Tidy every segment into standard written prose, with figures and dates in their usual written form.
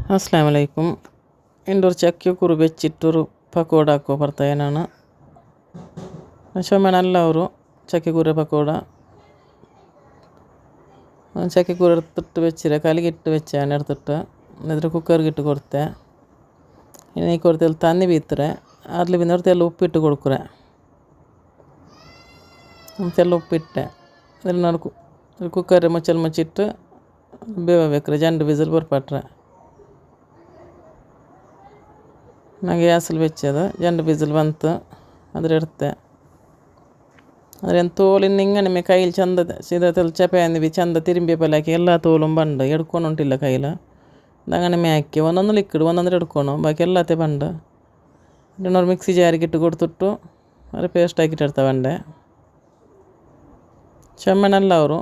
അസ്സലാമു അലൈക്കും. എൻ്റെ ഒരു ചക്കക്കുരു വെച്ചിട്ടൊരു പക്കോട ആക്കോ ಬರ್ತಾಯಿನಾನು ಶೊಮ್ಮೆನಲ್ಲ ಅವರು ചക്കക്കുരു പക്കോട ചക്കക്കുരു എടുത്തിട്ട് വെച്ചിട്ട് കലകിട്ട് വെച്ചാണ് എടുത്തിട്ട് എന്നിട്ട് കുക്കറിലിട്ട് കൊടുത്തെ ഇനി കൊടുത്തതിൽ തന്നി ബീത്തರೆ അതിൽ പിന്നെ ഒരു തെല്ല ഉപ്പിട്ട് കൊടുക്കുറെ തെಲ್ಲ ಉಪ್ಪಿಟ್ಟೆ അതിൽ ನಾನು ಕುಕ್ಕರ್ ಮುಚ್ಚಿಟ್ಟು ಬೇಯಬೇಕ್ರೆ ಜಂಡು ವಿಸಿಲ್ ಬರ್ಪಟ್ರೆ ನಾನು ಗ್ಯಾಸಲ್ಲಿ വെച്ചത് രണ്ട് വിസിൽ ಬಂತು അതിലെടുത്തെ അതിന് തോലിന് ഇങ്ങനെ കയ്യിൽ ചന്ത ചപ്പയാന്നിവി ചന്ത തിരുമ്പിയ പോലാക്കി എല്ലാ തോലും ಬಂದು എടുക്കൊണ്ടുണ്ടില്ല കയ്യിൽ അതങ്ങനെ മേക്കി ಒಂದೊಂದು ಲಿಕ್ವಿಡ್ ಒಂದೊಂದು എടുക്കണം ബാക്കി എല്ലാത്തെ ಬಂದು ಇನ್ನೊಂದು ಮಿಕ್ಸಿ ಜಾರಿಗೆ ಇಟ್ಟು കൊടുത്തിട്ടു ಅದು ಪೇಸ್ಟ್ ಹಾಕಿಟ್ಟು എടുത്ത ಬಂಡೆ ചെമ്മനല്ല ಅವರು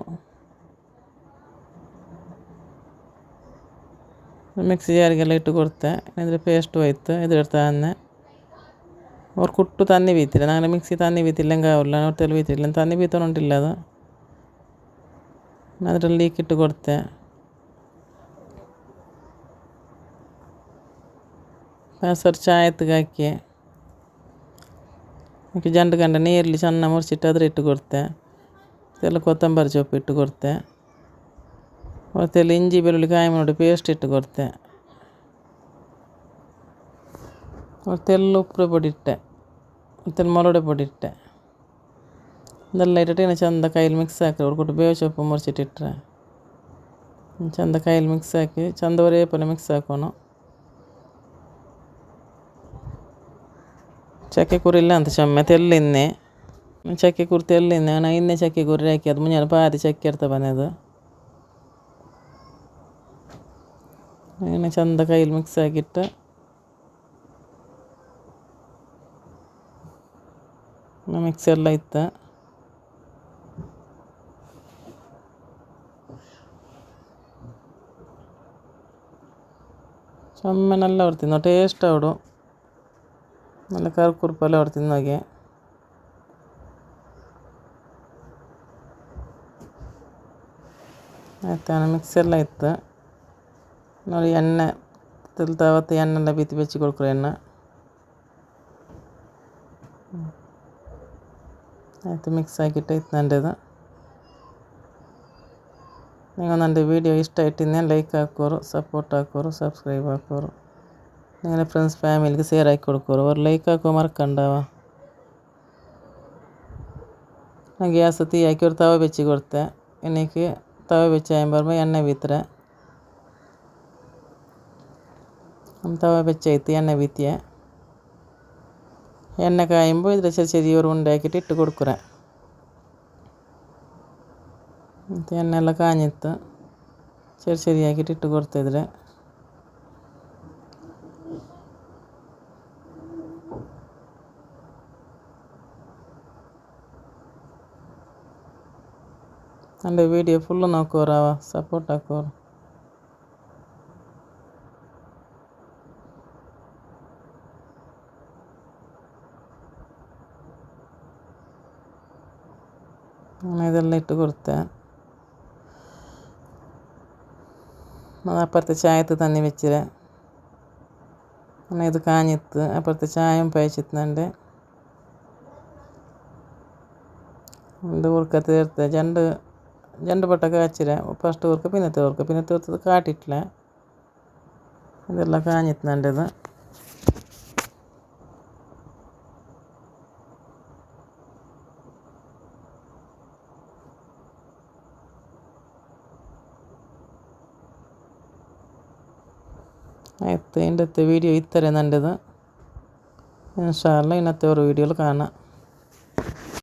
ಮಿಕ್ಸಿ ಜಾರಿಗೆಲ್ಲ ಇಟ್ಟು ಕೊಡ್ತೆ ಇದ್ರ ಪೇಸ್ಟ್ ಹೋಯ್ತು ಇದ್ರೆಡ್ತಾ ಅನ್ನೆ ಅವ್ರು ಕುಟ್ಟು ತನ್ನಿ ಬೀತಿಲ್ಲ ನಾನು ಮಿಕ್ಸಿ ತನ್ನಿ ಬೀತಿಲ್ಲ ಹಂಗಾವಿಲ್ಲ ಅವ್ರು ತೆಲು ಬೀತಿಲ್ಲ ತನ್ನಿ ಬೀತೋನುಂಟಿಲ್ಲ ಅದು ಅದರಲ್ಲಿ ಲೀಕಿಟ್ಟು ಕೊಡ್ತೆ ಹೆಸರು ಚಾಯತ್ಗೆ ಹಾಕಿ ಜಂಡು ಗಂಡ ನೀರಲ್ಲಿ ಚೆನ್ನಾಗಿ ಮುರ್ಚಿಟ್ಟು ಅದ್ರ ಇಟ್ಟು ಕೊಡ್ತೆ ತೆಲ್ಲ ಕೊತ್ತಂಬರಿ ಸೊಪ್ಪು ಇಟ್ಟು ಕೊಡ್ತೆ ಹೊತ್ತೆಲ್ಲ ಇಂಜಿ ಬೆಳ್ಳುಳ್ಳಿ ಕಾಯಿ ಮಾಡಿ ಪೇಸ್ಟ್ ಇಟ್ಟು ಕೊಡ್ತೆ ಹೊತ್ತೆಲ್ಲ ಉಪ್ಪು ಪೊಡಿ ಇಟ್ಟೆ ಹೊತ್ತೆಲ್ಲ ಮೊರಡೆ ಪೊಡಿ ಇಟ್ಟೆ ಇದೆಲ್ಲ ಇಟ್ಟಿಟ್ಟು ಇನ್ನು ಚಂದ ಕೈಲಿ ಮಿಕ್ಸ್ ಹಾಕಿ ಕೊಟ್ಟು ಬೇವು ಸೊಪ್ಪು ಮುರ್ಚಿಟ್ಟಿಟ್ರೆ ಚಂದ ಕೈಲಿ ಮಿಕ್ಸ್ ಹಾಕಿ ಚಂದ ಒರೇ ಪೊಲೆ ಮಿಕ್ಸ್ ಹಾಕೋಣ ಚಕ್ಕೆ ಕೂರಿ ಇಲ್ಲ ಅಂತ ಚೊಮ್ಮೆ ತೆಲ್ಲಿನ್ನೆ ಚಕ್ಕೆ ಕೂರಿ ತೆಲ್ಲಿನ್ನೆ ನಾನು ಇನ್ನೇ ಚಕ್ಕೆ ಕೂರಿ ಹಾಕಿ ಅದು ಮುಂಜಾನೆ ಪಾದಿ ಚಕ್ಕೆ ಇರ್ತಾ ಬನ್ನದು ಇನ್ನು ಚಂದ ಕೈಲಿ ಮಿಕ್ಸ್ ಆಗಿಟ್ಟು ಮಿಕ್ಸ್ ಎಲ್ಲ ಇತ್ತು ಚೊಮ್ಮೆನೆಲ್ಲ ಅವ್ರು ತಿನ್ನೋ ಟೇಸ್ಟ್ ಅವಡು നല്ല കറുക്കുറുപ്പെല്ലാം അവിടെ തിന്നോക്കെ ಆಯ್ತಾನ ಮಿಕ್ಸೆಲ್ಲ ಇತ್ತು ನೋಡಿ ಎಣ್ಣೆ ತಿಲ್ತಾವತ್ತು ಎಣ್ಣೆಲ್ಲ ಬಿತ್ತಿ ಬೆಚ್ಚಿ ಕೊಡ್ಕೊರೆ ಎಣ್ಣೆ ಆಯಿತು ಮಿಕ್ಸ್ ಆಗಿಟ್ಟು ಇತ್ತು ನಂದು ನೀವು ನಂದು ವೀಡಿಯೋ ಇಷ್ಟ ಇಟ್ಟಿದ್ದೇನೆ ಲೈಕ್ ಹಾಕೋರು ಸಪೋರ್ಟ್ ಹಾಕೋರು ಸಬ್ಸ್ಕ್ರೈಬ್ ಹಾಕೋರು നിങ്ങളുടെ ഫ്രണ്ട്സ് ഫാമിലിക്ക് ഷെയർ ആക്കി കൊടുക്കുമോ ഒരു ലൈക്ക് ആക്കുമോ മറക്കണ്ടാവ ഞാൻ ഗ്യാസ് തീയാക്കി ഒരു തവ വെച്ച് കൊടുത്തെ എനിക്ക് തവ വെച്ച് കഴിയുമ്പോൾ എണ്ണ വീത്തര തവ വെച്ചೈತಿ എണ്ണ വീത്തിയ എണ്ണ കായുമ്പോൾ ഇതിൽ ചെറിയൊരു ഉണ്ടാക്കിയിട്ട് ഇട്ട് കൊടുക്കുറെ ಮತ್ತು ಎಣ್ಣೆ ಎಲ್ಲ ಕಾഞ്ഞിತ್ತು ചെറിയാക്കിയിട്ട് ഇട്ട് കൊടുത്തിದ್ರೆ എൻ്റെ വീഡിയോ ഫുള്ള് നോക്കുവാറാവ സപ്പോർട്ട് ആക്കുവാറ് അങ്ങനെ ഇതെല്ലാം ഇട്ട് കൊടുത്തെ അപ്പുറത്തെ ചായത്ത് തന്നി വെച്ചിര അങ്ങനെ ഇത് കാഞ്ഞിത്ത് അപ്പുറത്തെ ചായയും പയച്ചിത്തുന്നുണ്ട് ഇത് ഉറുക്കത്ത് തീർത്ത് ಜಂಡು ಬಟ್ಟ ಕಾಚಿರ ಫಸ್ಟ್ ಊರ್ಕ ಪಿನ್ನತ್ತೆ ಊರ್ತದ ಕಾಟಿಟ್ಲ ಇದೆಲ್ಲ ಕಾഞ്ഞിತ್ತು ನಂಡದು ಆಯ್ತು ಇಂಡತ್ತೆ ವೀಡಿಯೋ ಇತ್ತಾರೆ ನಂಡದು ಇನ್ಶಾ ಅಲ್ಲಾ ಇನ್ನತ್ತೆ ഒരു വീഡിയോയിൽ കാണാം